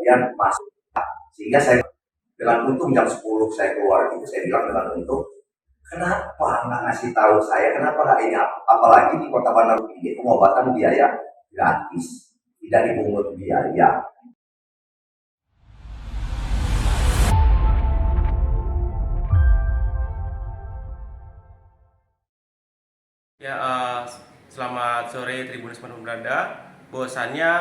kemudian masuk. Sehingga saya dengan untung jam 10 saya keluar itu, saya bilang dengan untung, kenapa nggak ngasih tahu saya, kenapa nggak ini, apalagi di Kota Bandar ini pengobatan biaya gratis, tidak dipungut biaya. Ya, selamat sore Tribunis Manapun Berada. Bahwasannya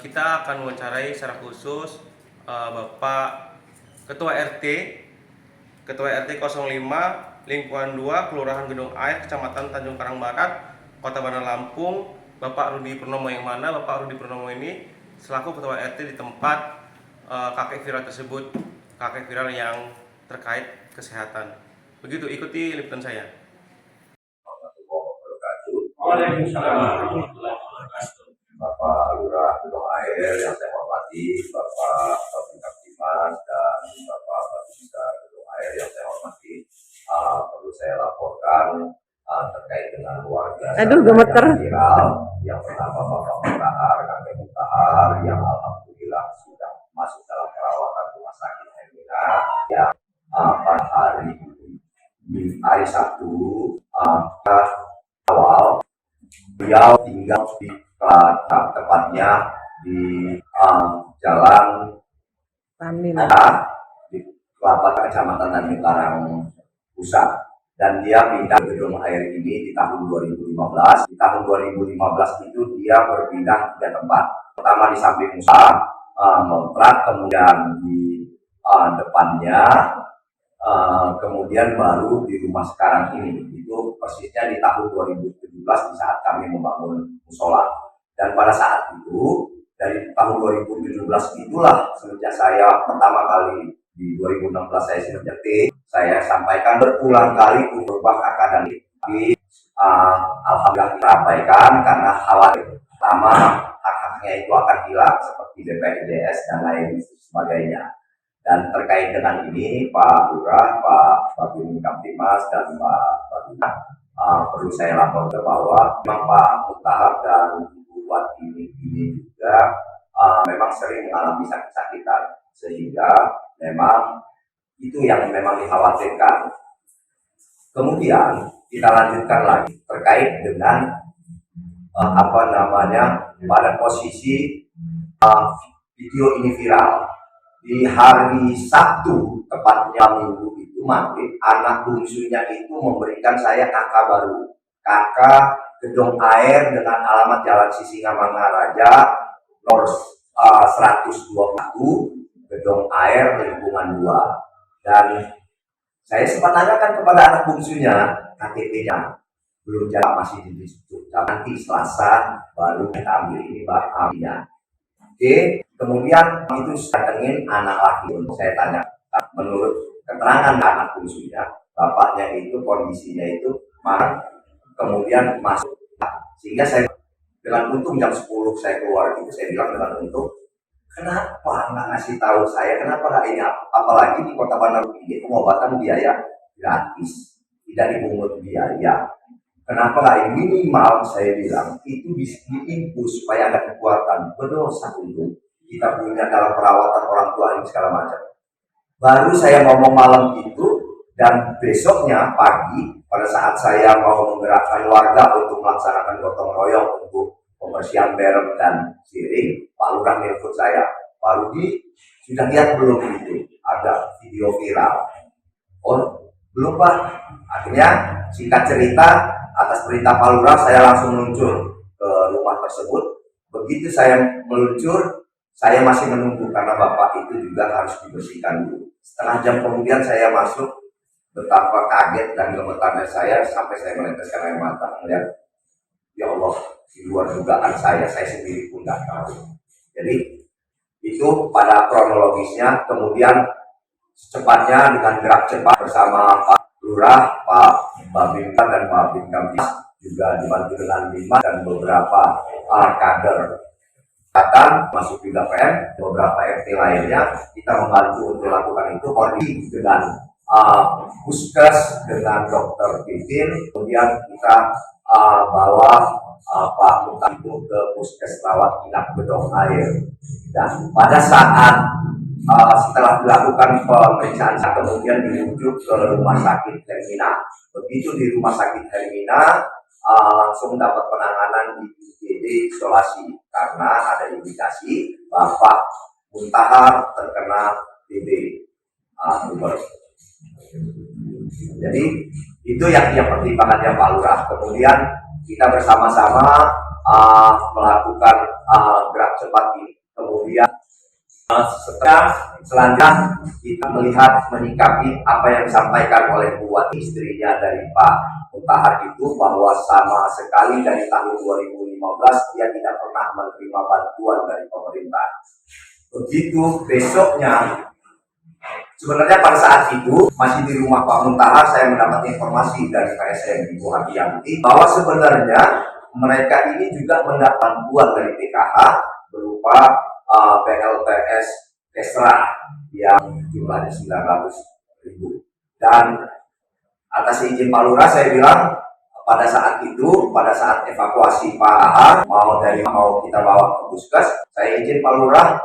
kita akan mewawancarai secara khusus Bapak Ketua RT 05 Lingkungan 2 Kelurahan Gedong Air, Kecamatan Tanjung Karang Barat, Kota Bandar Lampung, Bapak Rudi Purnomo, yang mana Bapak Rudi Purnomo ini selaku Ketua RT di tempat kakek viral tersebut, kakek viral yang terkait kesehatan. Begitu, ikuti liputan saya. Bapak Lurah Gedong Air yang saya hormati, Bapak Kaptimas dan Bapak Babinsa Gedong Air yang saya hormati, perlu saya laporkan terkait dengan warga viral yang bernama Bapak Mutahar, kakek Mutahar, yang alhamdulillah sudah masuk dalam perawatan rumah sakit Hermina, yang pada hari Sabtu awal beliau tinggal di tepatnya di Jalan di Kelapa, Kecamatan Tanjung Karang Pusat, dan dia pindah ke Gedong Air ini di tahun 2015. Di tahun 2015 itu dia berpindah ke tempat. Pertama di samping Musa, Montrak, kemudian di depannya, kemudian baru di rumah sekarang ini. Itu persisnya di tahun 2017 di saat kami membangun musola. Dan pada saat itu, dari tahun 2017 itulah semenjak saya pertama kali di 2016 saya menjadi, saya sampaikan berulang kali untuk kakak dan tapi alhamdulillah disampaikan karena khawatir pertama hak-haknya itu akan hilang seperti BPJS dan lain sebagainya. Dan terkait dengan ini, Pak Lurah, Pak Babin Kaptimas, dan Pak Babina, perlu saya laporkan bahwa memang Pak Mutahar dan Ibu Wati ini juga memang sering mengalami sakit-sakitan, sehingga memang itu yang memang dikhawatirkan. Kemudian kita lanjutkan lagi terkait dengan pada posisi video ini viral. Di hari Sabtu, tepatnya minggu itu maghrib, anak bungsunya itu memberikan saya kakak baru, kakak Gedong Air dengan alamat Jalan Sisingamangaraja nomor 121 Gedong Air Lingkungan 2. Dan saya sempat tanyakan kepada anak bungsunya, KTP-nya belum jalan, masih di situ. Nanti Selasa baru kita ambil ini ambilnya. Oke, kemudian itu saya datengin anak laki. Saya tanya, menurut keterangan anak bungsunya, bapaknya itu kondisinya itu marah, kemudian masuk. Sehingga saya dengan untung jam 10 saya keluar itu, saya bilang dengan untung, kenapa nggak ngasih tahu saya, kenapa nggak ini, apalagi di Kota Bandar ini pengobatan biaya gratis, tidak dipungut biaya. Kenapa nggak minimal, saya bilang, itu bisa diimpus supaya ada kekuatan. Berdosa untuk kita punya dalam perawatan orang tua ini segala macam. Baru saya ngomong malam itu, dan besoknya pagi, pada saat saya mau menggerakkan warga untuk melaksanakan gotong royong untuk pembersihan berem dan siring, Pak Lurah nelfon saya, Pak Rudi, sudah lihat belum itu? Ada video viral. Oh, belum Pak. Akhirnya, singkat cerita, atas perintah Pak Lurah, saya langsung meluncur ke rumah tersebut. Begitu saya meluncur, saya masih menunggu karena Bapak itu juga harus dibersihkan dulu. Setengah jam kemudian saya masuk, betapa kaget dan gemetarnya saya sampai saya meneteskan air mata melihat, ya Allah, di luar dugaan saya sendiri pun nggak tahu. Jadi itu pada kronologisnya. Kemudian secepatnya dengan gerak cepat bersama Pak Lurah, Pak Babinsa dan Pak Babinsa, juga dibantu dengan Bima dan beberapa kader kata masuk juga PM, beberapa RT lainnya, kita membantu untuk lakukan itu koordinasi dengan Puskes, dengan Dokter Pipin. Kemudian kita bawa Pak Mutan itu ke Puskes rawat inap Gedong Air. Dan pada saat setelah dilakukan pemeriksaan kemudian dirujuk ke rumah sakit Hermina. Begitu di rumah sakit Hermina langsung dapat penanganan di IGD isolasi karena ada indikasi Bapak Muntahar terkena TB tuber. Jadi itu yang pertimbangannya Pak Lurah. Kemudian kita bersama-sama melakukan gerak cepat ini. Kemudian selanjutnya kita melihat menyikapi apa yang disampaikan oleh buat istrinya dari Pak Muntahar itu bahwa sama sekali dari tahun 2015 dia tidak pernah menerima bantuan dari pemerintah. Begitu besoknya, sebenarnya pada saat itu masih di rumah Pak Muntahar, saya mendapat informasi dari KSM Ibu Hardianti bahwa sebenarnya mereka ini juga mendapat bantuan dari PKH berupa PLTS Kesra yang jumlahnya 900.000. Dan atas izin Pak Lurah saya bilang pada saat itu, pada saat evakuasi Pak AA mau kita bawa ke puskes, saya izin Pak Lurah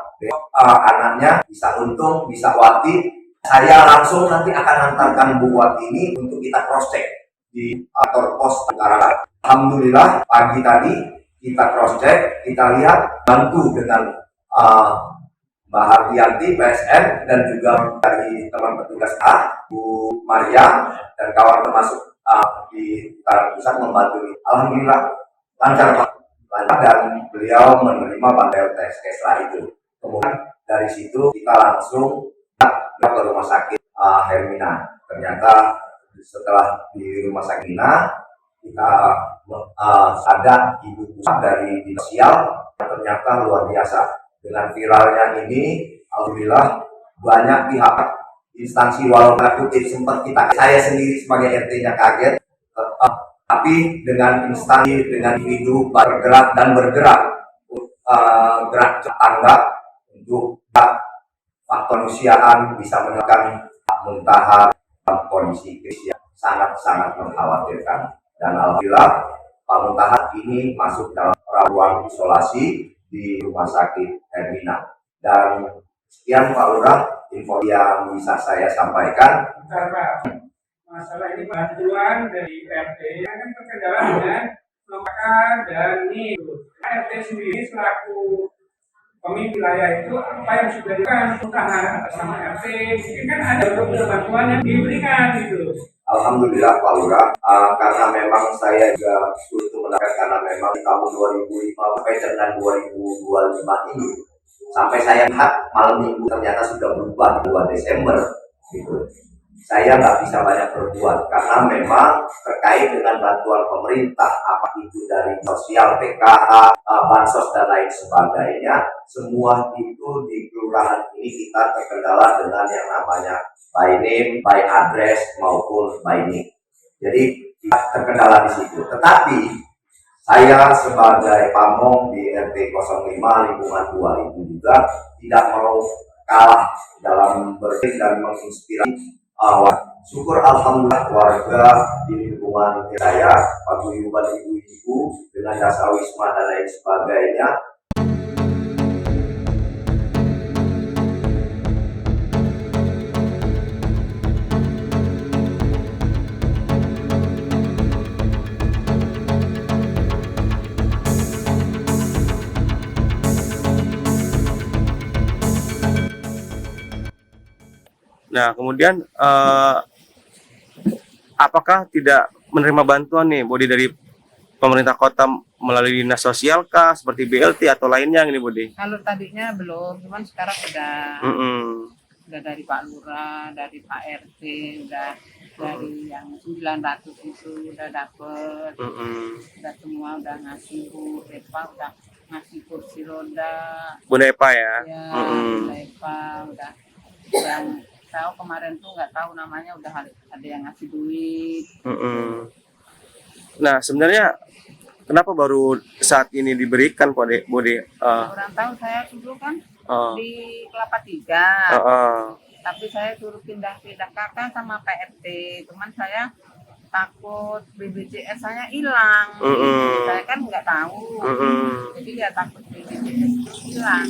anaknya bisa Untung, bisa Wati, saya langsung nanti akan antarkan Bu Wati ini untuk kita cross check di kantor pos Tengkaraka. Alhamdulillah pagi tadi kita cross check, kita lihat bantu dengan Mbak Hardianti PSM dan juga dari teman petugas Bu Maria dan kawan termasuk di Tangerang Pusat membantu. Alhamdulillah lancar Pak, lancar, dan beliau menerima bantuan tes Kesra itu. Kemudian dari situ kita langsung ke rumah sakit Hermina. Ternyata setelah di rumah sakit Hermina kita ada ibu pusat dari dinas sosial, ternyata luar biasa. Dengan viralnya ini, alhamdulillah banyak pihak instansi walaupun kutip sempat saya sendiri sebagai RT-nya kaget, tapi dengan instansi, dengan individu bergerak gerak tangga untuk faktor kemanusiaan bisa menekan Muntahar dalam kondisi krisis yang sangat-sangat mengkhawatirkan. Dan alhamdulillah Pak Muntahar ini masuk dalam ruang isolasi di rumah sakit Hermina. Dan sekian Pak Lurah info yang bisa saya sampaikan. Bentar Pak, masalah ini bantuan dari RT yang kan terkendala dengan memakan dan nih RT sendiri selaku pemimpin wilayah itu apa yang sudah dilakukan atas nama RT, mungkin kan ada beberapa bantuan yang diberikan gitu. Alhamdulillah Pak Lurah, karena memang saya juga sulit mendapatkan karena memang di tahun 2005 sampai dengan 2025 ini sampai saya lihat malam minggu ternyata sudah berubah di 2 Desember gitu. Saya nggak bisa banyak berbuat karena memang terkait dengan bantuan pemerintah, apa itu dari sosial, PKH, bansos dan lain sebagainya, semua itu di kelurahan ini kita terkendala dengan yang namanya by name, by address maupun by nick. Jadi kita terkendala di situ. Tetapi saya sebagai pamong di RT 05 lingkungan 2000 juga tidak mau kalah dalam berpikir dan menginspirasi. Syukur alhamdulillah warga di lingkungan saya, paguyuban ibu-ibu dengan jasa wisma dan lain sebagainya. Nah, kemudian apakah tidak menerima bantuan nih, Budi, dari pemerintah kota melalui dinas sosial kah, seperti BLT atau lainnya ini, Budi? Kalau tadinya belum, cuman sekarang udah dari Pak Lurah, dari Pak RT, udah dari yang 900 itu udah dapet, udah semua udah ngasih. Bu Epa udah ngasih kursi roda, Bu Epa ya? Ya, Bu Epa udah yang tahu kemarin tuh nggak tahu namanya udah ada yang ngasih duit. Nah, sebenarnya kenapa baru saat ini diberikan, Pak Budi? Kurang tahu, saya dulu kan di Kelapa 3, tapi saya suruh pindah-pindah kakak sama PRT, cuman saya takut BPJS saya hilang. Saya kan nggak tahu, jadi ya takut BPJS hilang.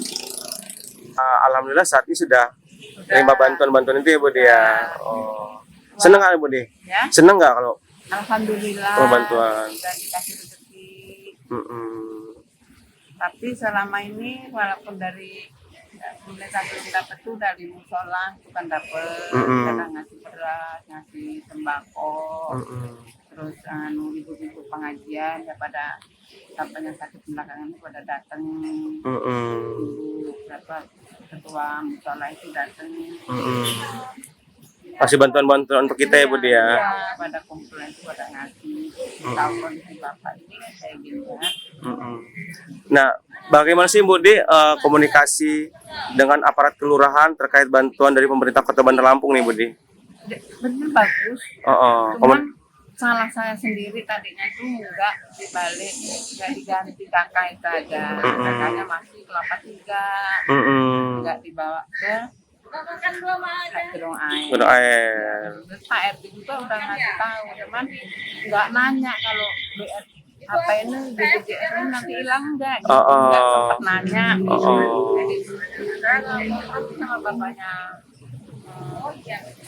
Alhamdulillah saat ini sudah Udah. terima bantuan-bantuan itu ya Bude ya. Oh. Seneng nggak Bude? Ya, Seneng nggak kalau alhamdulillah. bantuan? Dan dikasih rezeki. Mm-mm. Tapi selama ini walaupun dari pemerintah belum dapat tuh dari musola itu kan dapat, Mm-mm. kadang ngasih beras, ngasih sembako, Mm-mm. terus ibu-ibu pengajian ya pada yang sakit belakangan itu pada datang, Mm-mm. ibu berapa ketua musola itu datang. Mm-mm. Kasih bantuan-bantuan untuk kita ya Bude ya. Iya, pada kumpulan itu pada ngasih tahu kondisi bapak ini kayak gini ya. Mm-mm. Nah, bagaimana sih Bude komunikasi dengan aparat kelurahan terkait bantuan dari pemerintah Kota Bandar Lampung nih Bude? Bener bagus. Oh, Cuman salah saya sendiri tadinya tuh enggak dibalik, enggak diganti kakak itu aja. Kakaknya masih kelapa 3, enggak dibawa ke gedung air. Gedung air. Terus Pak RT juga udah ngasih tahu, cuman enggak nanya kalau apa ini BPJS ini nanti hilang enggak gitu, enggak sempat nanya. Jadi saya ngobrol sama bapaknya.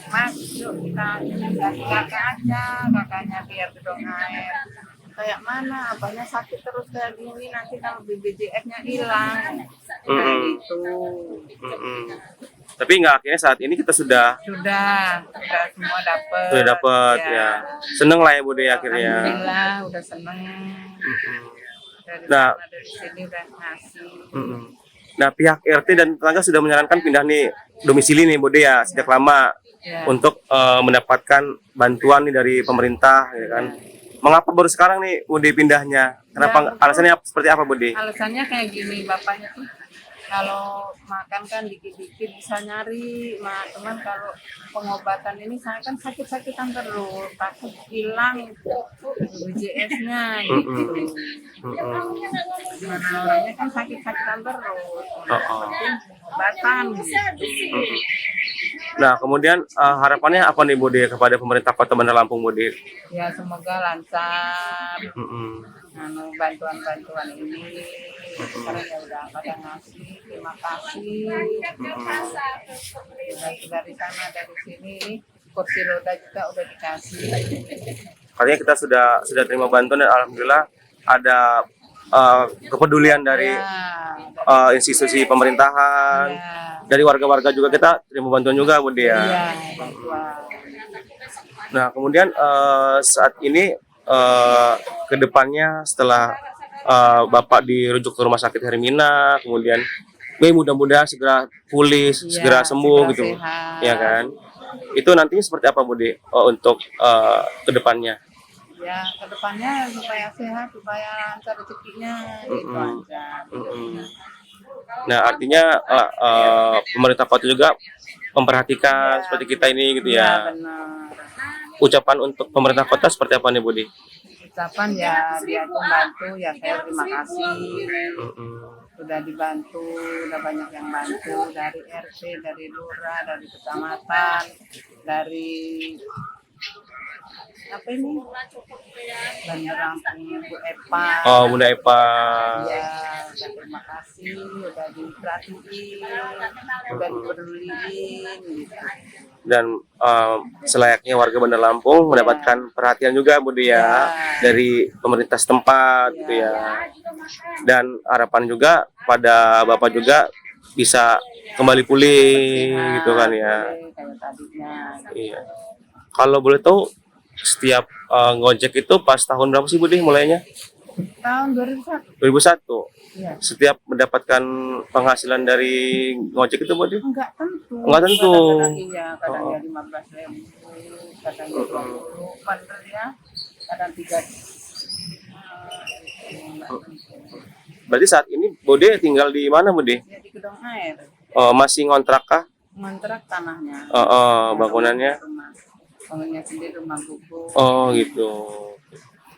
Mas, yuk kita ganti kakak aja, kakaknya biar gedung air. Kayak mana, abahnya sakit terus kayak gini, nanti kalau BPJS-nya hilang. Kayak gitu. Tapi nggak, akhirnya saat ini kita sudah Semua dapet. sudah dapat ya. Seneng lah ya Bude akhirnya. Alhamdulillah, udah seneng. Nah, Dari sini udah ngasih. Nah, pihak RT dan tetangga sudah menyarankan pindah nih domisili nih Bude ya sejak lama Ya. untuk mendapatkan bantuan nih dari pemerintah ya kan. Mengapa baru sekarang nih Bude pindahnya? Kenapa? Ya, alasannya seperti apa Bude? Alasannya kayak gini, bapaknya tuh kalau makan kan dikit-dikit bisa nyari, cuman kalau pengobatan ini saya kan sakit-sakitan terus, takut hilang BPJS-nya gitu. Mana orangnya kan sakit-sakitan terus, penting pengobatan gitu. Nah, kemudian harapannya apa nih Bude kepada pemerintah Kota Bandar Lampung Bude? Ya semoga lancar. Bantuan-bantuan ini sekarang ya udah pada ngasih, terima kasih. Dari sana dari sini kursi roda juga udah dikasih. Artinya kita sudah terima bantuan dan alhamdulillah ada kepedulian dari institusi pemerintahan, dari warga-warga juga kita terima bantuan juga Bude ya. Iya, bantuan. Nah, kemudian saat ini kedepannya setelah Bapak dirujuk ke Rumah Sakit Hermina, kemudian mudah-mudahan segera pulih, segera sembuh gitu, sehat. ya kan? Itu nantinya seperti apa Bude untuk kedepannya? Ya kedepannya supaya sehat, supaya lancar rezekinya gitu aja. Nah, artinya pemerintah kota juga memperhatikan seperti kita ini gitu ya. Benar. Ucapan untuk pemerintah kota seperti apa nih Budi? Ucapan ya dia tuh bantu ya, saya terima kasih. Sudah dibantu, udah banyak yang bantu dari RT, dari lurah, dari kecamatan, dari apa ini? Bandar Lampung, Bu Epa. Oh, Bunda Epa. Ya, udah terima kasih, udah diperhatiin, udah dipeduliin gitu. Dan selayaknya warga Bandar Lampung mendapatkan perhatian juga Budi ya dari pemerintah setempat gitu ya. Dan harapan juga pada Bapak juga bisa kembali pulih gitu kan ya. Kayak tadinya. Iya. Kalau boleh tahu setiap ngojek itu pas tahun berapa sih Budi mulainya? Tahun 2001. 2001. Iya. Setiap mendapatkan penghasilan dari ngojek itu Budi? Enggak tentu. Enggak tentu. Kadang-kadang iya, kadang ya 15.000, kadang ya 20, kadang ya, kadang 3. Berarti saat ini Budi tinggal di mana Budi? Ya di gedung air, Masih ngontrak kah? ngontrak tanahnya. Bangunannya? Bangunannya sendiri rumah buku. Oh gitu.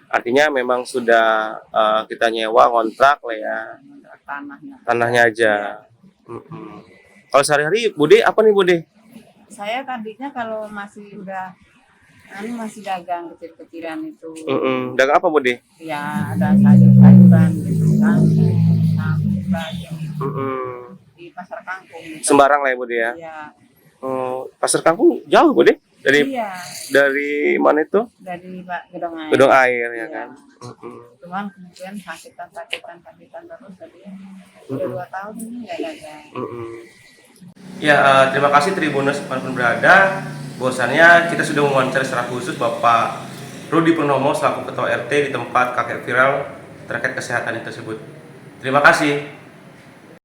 Artinya memang sudah kita nyewa kontrak lah ya. Ngontrak tanahnya. Tanahnya aja. Kalau sehari-hari Budi apa nih Budi? Saya tadinya kalau masih masih dagang kecil-kecilan itu. Dagang apa Budi? Ya ada sayur-sayuran gitu kan. Nah, di pasar kangkung. Gitu. Sembarang lah ya Bude ya. Iya. Pasar Kangkung jauh Bude dari Iya. dari mana itu? Dari gedung air. Gedung air ya Iya. kan. Cuman kemudian sakitan terus tadi udah 2 tahun ini nggak ada. Ya, terima kasih Tribuners dimanapun berada. Bahwasannya kita sudah mewawancara secara khusus Bapak Rudi Purnomo selaku Ketua RT di tempat kakek viral terkait kesehatan tersebut. Terima kasih.